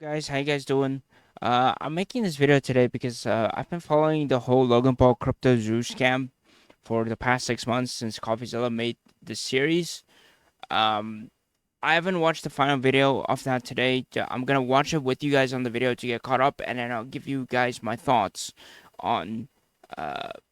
Guys, how you guys doing? I'm making this video today because I've been following the whole Logan Paul cryptozoo scam for the past 6 months since CoffeeZilla made the series. Um, I haven't watched the final video of that today. I'm gonna watch it with you guys on the video to get caught up, and then I'll give you guys my thoughts on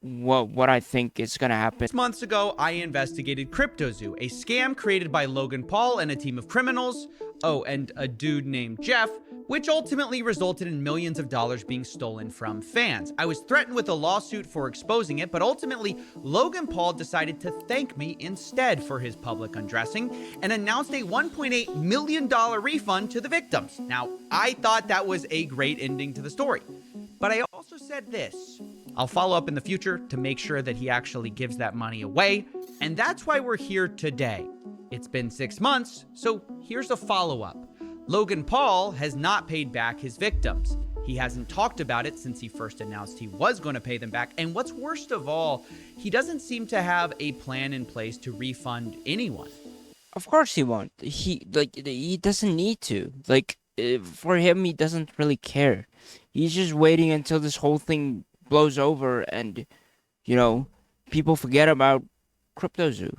what I think is gonna happen. Months ago, I investigated cryptozoo, a scam created by Logan Paul and a team of criminals, and a dude named Jeff, which ultimately resulted in millions of dollars being stolen from fans. I was threatened with a lawsuit for exposing it, but ultimately, Logan Paul decided to thank me instead for his public undressing and announced a $1.8 million refund to the victims. Now, I thought that was a great ending to the story. But I also said this: I'll follow up in the future to make sure that he actually gives that money away. And that's why we're here today. It's been 6 months, so here's a follow-up. Logan Paul has not paid back his victims. He hasn't talked about it since he first announced he was going to pay them back. And what's worst of all, he doesn't seem to have a plan in place to refund anyone. Of course he won't. He doesn't need to. For him, he doesn't really care. He's just waiting until this whole thing blows over and, people forget about cryptozoo.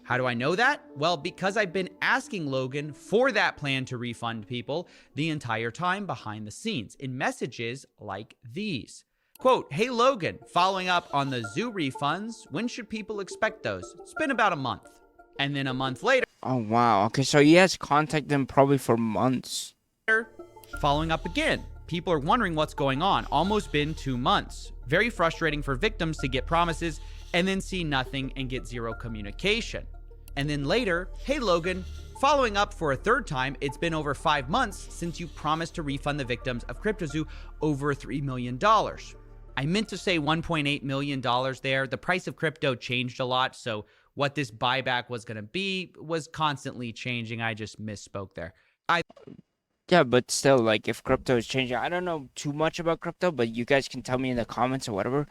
How do I know that? Well, because I've been asking Logan for that plan to refund people the entire time behind the scenes in messages like these. Quote, "Hey Logan, following up on the zoo refunds, when should people expect those? It's been about a month." And then a month later, Oh, wow. Okay, so he has contacted them probably for months. following up again. People are wondering what's going on. Almost been 2 months. Very frustrating for victims to get promises and then see nothing and get zero communication. And then later, "Hey Logan, following up for a third time, it's been over 5 months since you promised to refund the victims of cryptozoo over $3 million. I meant to say $1.8 million there. The price of crypto changed a lot, so what this buyback was going to be was constantly changing. I just misspoke there. Yeah, but still, if crypto is changing, I don't know too much about crypto, but you guys can tell me in the comments or whatever,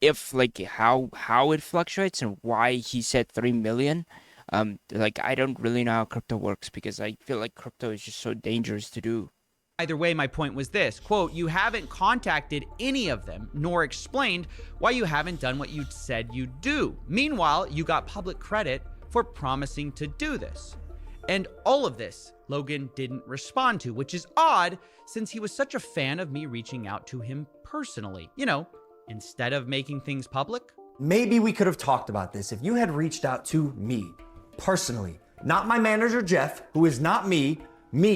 if, how it fluctuates and why he said 3 million. I don't really know how crypto works because I feel like crypto is just so dangerous to do. Either way, my point was this, quote, "You haven't contacted any of them, nor explained why you haven't done what you said you'd do. Meanwhile, you got public credit for promising to do this." And all of this, Logan didn't respond to, which is odd since he was such a fan of me reaching out to him personally. Instead of making things public. Maybe we could have talked about this if you had reached out to me personally, not my manager, Jeff, who is not me,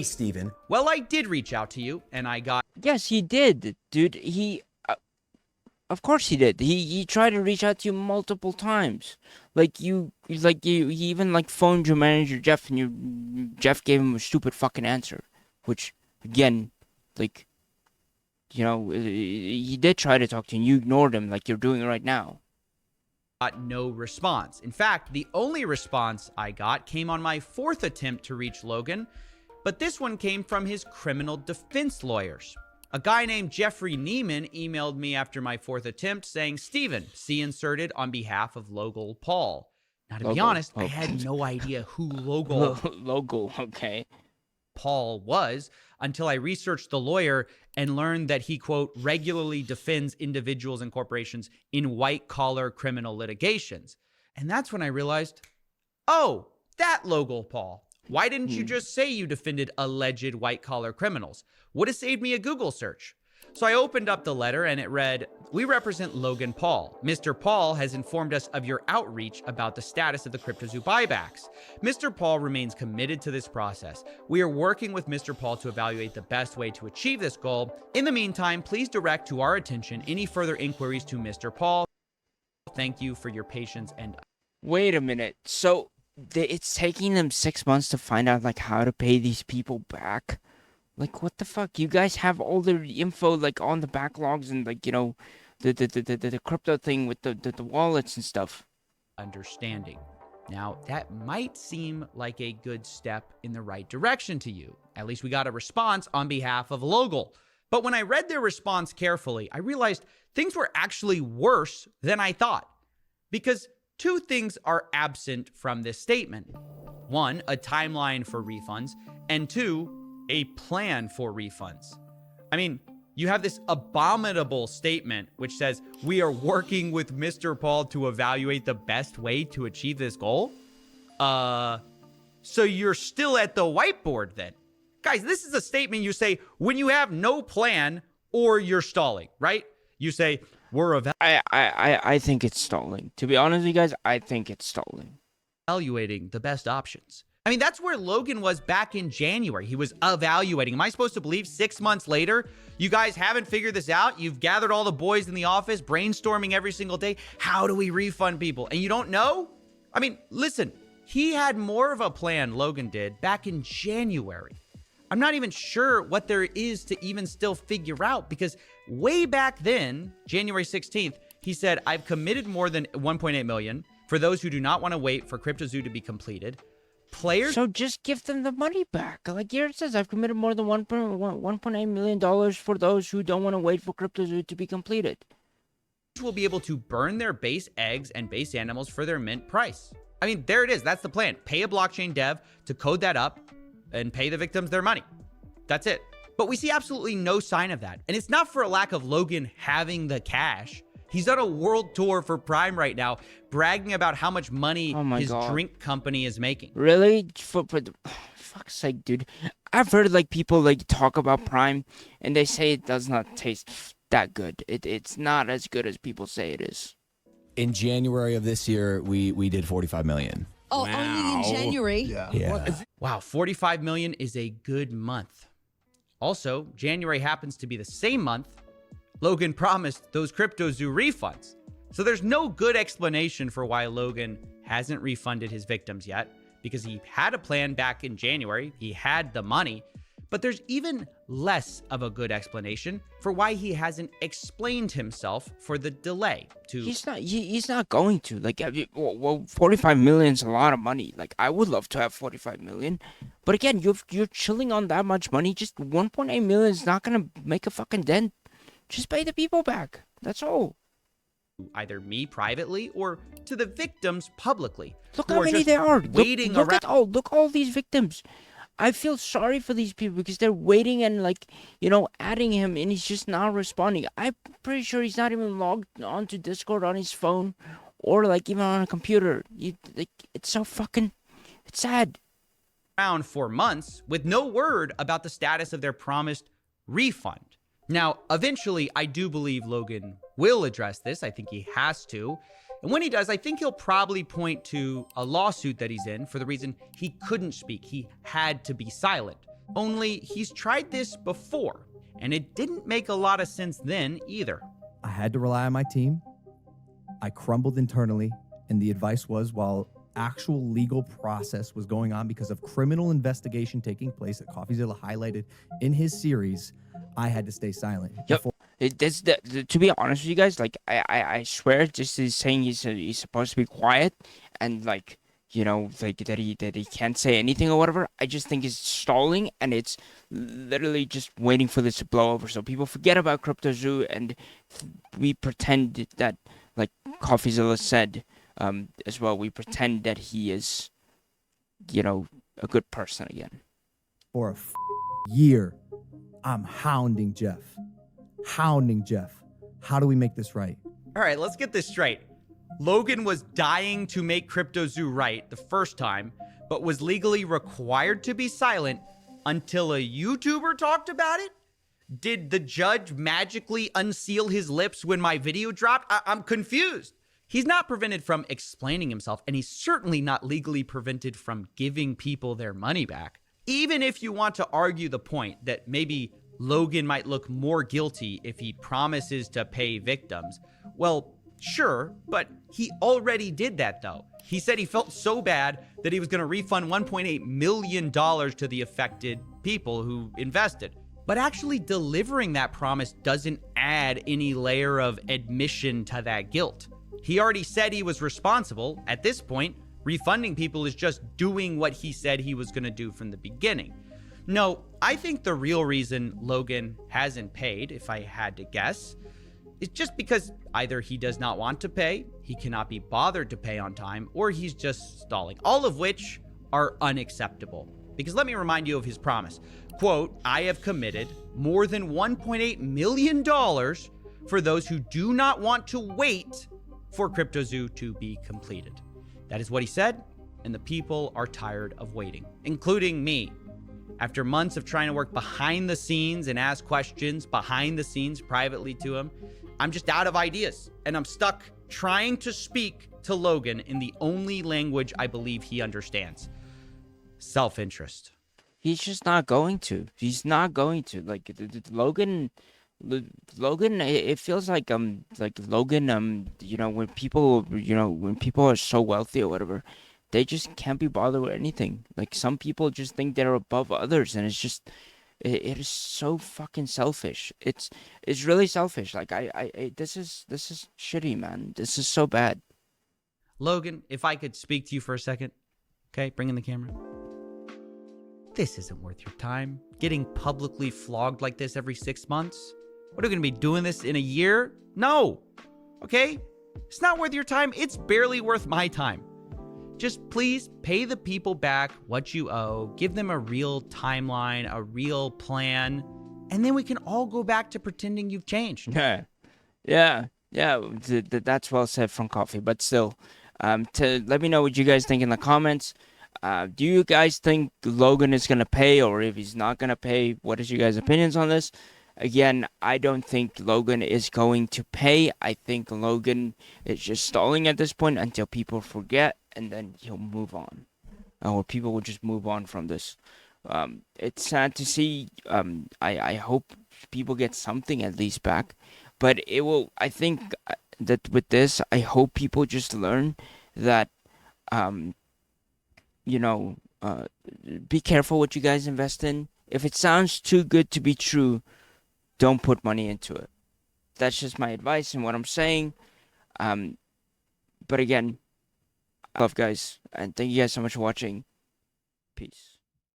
Steven. Well, I did reach out to you and I got. Yes, he did, dude. Of course he did. He tried to reach out to you multiple times. He even phoned your manager Jeff, and Jeff gave him a stupid fucking answer, which again, he did try to talk to you, and you ignored him like you're doing right now. Got no response. In fact, the only response I got came on my 4th attempt to reach Logan, but this one came from his criminal defense lawyers. A guy named Jeffrey Neiman emailed me after my 4th attempt saying, "Steven, see inserted on behalf of Logan Paul." Now, to be honest, I had no idea who Logan, okay. Paul was until I researched the lawyer and learned that he, quote, "regularly defends individuals and corporations in white-collar criminal litigations." And that's when I realized, oh, that Logan Paul. Why didn't you just say you defended alleged white-collar criminals? Would have saved me a Google search. So I opened up the letter and it read, "We represent Logan Paul. Mr. Paul has informed us of your outreach about the status of the cryptozoo buybacks. Mr. Paul remains committed to this process. We are working with Mr. Paul to evaluate the best way to achieve this goal. In the meantime, please direct to our attention any further inquiries to Mr. Paul. Thank you for your patience and..." Wait a minute. So it's taking them 6 months to find out how to pay these people back? What the fuck? You guys have all the info on the backlogs and the crypto thing with the wallets and stuff. Understanding. Now, that might seem like a good step in the right direction to you. At least we got a response on behalf of Logan. But when I read their response carefully, I realized things were actually worse than I thought. Because 2 things are absent from this statement. 1, a timeline for refunds, and 2, a plan for refunds. I mean, you have this abominable statement which says, we are working with Mr. Paul to evaluate the best way to achieve this goal. So you're still at the whiteboard then. Guys, this is a statement you say when you have no plan or you're stalling, right? You say, we're I think it's stalling. To be honest with you guys, I think it's stalling. evaluating the best options. I mean, that's where Logan was back in January. He was evaluating. Am I supposed to believe 6 months later, you guys haven't figured this out? You've gathered all the boys in the office, brainstorming every single day. How do we refund people? And you don't know? I mean, listen, he had more of a plan, Logan did, back in January. I'm not even sure what there is to even still figure out, because way back then, January 16th, he said, I've committed more than 1.8 million for those who do not want to wait for cryptozoo to be completed. Players So just give them the money back. Like here it says, I've committed more than $1.8 million for those who don't want to wait for cryptozoo to be completed. will be able to burn their base eggs and base animals for their mint price. I mean, there it is. That's the plan. Pay a blockchain dev to code that up and pay the victims their money. That's it. But we see absolutely no sign of that. And it's not for a lack of Logan having the cash. He's on a world tour for Prime right now, bragging about how much money his drink company is making. Really? For fuck's sake, dude. I've heard like people like talk about Prime and they say it does not taste that good. It's not as good as people say it is. In January of this year, we did 45 million. Oh, only in January? Yeah. Wow, 45 million is a good month. Also, January happens to be the same month Logan promised those cryptozoo refunds. So there's no good explanation for why Logan hasn't refunded his victims yet, because he had a plan back in January, he had the money, but there's even less of a good explanation for why he hasn't explained himself for the delay to... He's not going to. Like, 45 million is a lot of money. Like, I would love to have 45 million. But again, you're chilling on that much money. Just 1.8 million is not going to make a fucking dent. Just pay the people back. That's all. Either me privately or to the victims publicly. Look how many there are. Waiting look around. Look all these victims. I feel sorry for these people because they're waiting and like, adding him and he's just not responding. I'm pretty sure he's not even logged onto Discord on his phone or like even on a computer. It's so fucking, it's sad. Around for months with no word about the status of their promised refund. Now, eventually, I do believe Logan will address this. I think he has to. And when he does, I think he'll probably point to a lawsuit that he's in for the reason he couldn't speak. He had to be silent. Only he's tried this before, and it didn't make a lot of sense then either. I had to rely on my team. I crumbled internally, and the advice was while actual legal process was going on because of criminal investigation taking place that CoffeeZilla highlighted in his series, I had to stay silent. Yep. To be honest with you guys, like I swear, just is saying he's supposed to be quiet and like like that he can't say anything or whatever. I just think it's stalling and it's literally just waiting for this to blow over so people forget about cryptozoo and we pretend that, like CoffeeZilla said as well, we pretend that he is a good person again. For a year, I'm hounding Jeff. How do we make this right? All right, let's get this straight. Logan was dying to make cryptozoo right the first time, but was legally required to be silent until a YouTuber talked about it? Did the judge magically unseal his lips when my video dropped? I'm confused. He's not prevented from explaining himself, and he's certainly not legally prevented from giving people their money back. Even if you want to argue the point that maybe Logan might look more guilty if he promises to pay victims, well, sure, but he already did that though. He said he felt so bad that he was going to refund $1.8 million to the affected people who invested. But actually delivering that promise doesn't add any layer of admission to that guilt. He already said he was responsible. At this point, refunding people is just doing what he said he was going to do from the beginning. No, I think the real reason Logan hasn't paid, if I had to guess, is just because either he does not want to pay, he cannot be bothered to pay on time, or he's just stalling. All of which are unacceptable. Because let me remind you of his promise. Quote, I have committed more than $1.8 million for those who do not want to wait for cryptozoo to be completed. That is what he said, and the people are tired of waiting, including me. After months of trying to work behind the scenes and ask questions behind the scenes privately to him, I'm just out of ideas, and I'm stuck trying to speak to Logan in the only language I believe he understands. Self-interest. He's just not going to. He's not going to. Like Logan, Logan. It feels like Logan. When people are so wealthy or whatever, they just can't be bothered with anything. Like some people just think they're above others, and it's just it is so fucking selfish. It's really selfish. Like this is shitty, man. This is so bad. Logan, if I could speak to you for a second. Okay, bring in the camera. This isn't worth your time. Getting publicly flogged like this every 6 months? What are we going to be doing this in a year? No. Okay? It's not worth your time. It's barely worth my time. Just please pay the people back what you owe. Give them a real timeline, a real plan, and then we can all go back to pretending you've changed. Yeah. That's well said from Coffee. But still, let me know what you guys think in the comments. Do you guys think Logan is going to pay, or if he's not going to pay, what is your guys' opinions on this? Again, I don't think Logan is going to pay. I think Logan is just stalling at this point until people forget, and then he'll move on. Or people will just move on from this. It's sad to see. I hope people get something at least back. But it will, I think that with this, I hope people just learn that, be careful what you guys invest in. If it sounds too good to be true, don't put money into it. That's just my advice and what I'm saying. But again, I love guys, and thank you guys so much for watching. Peace.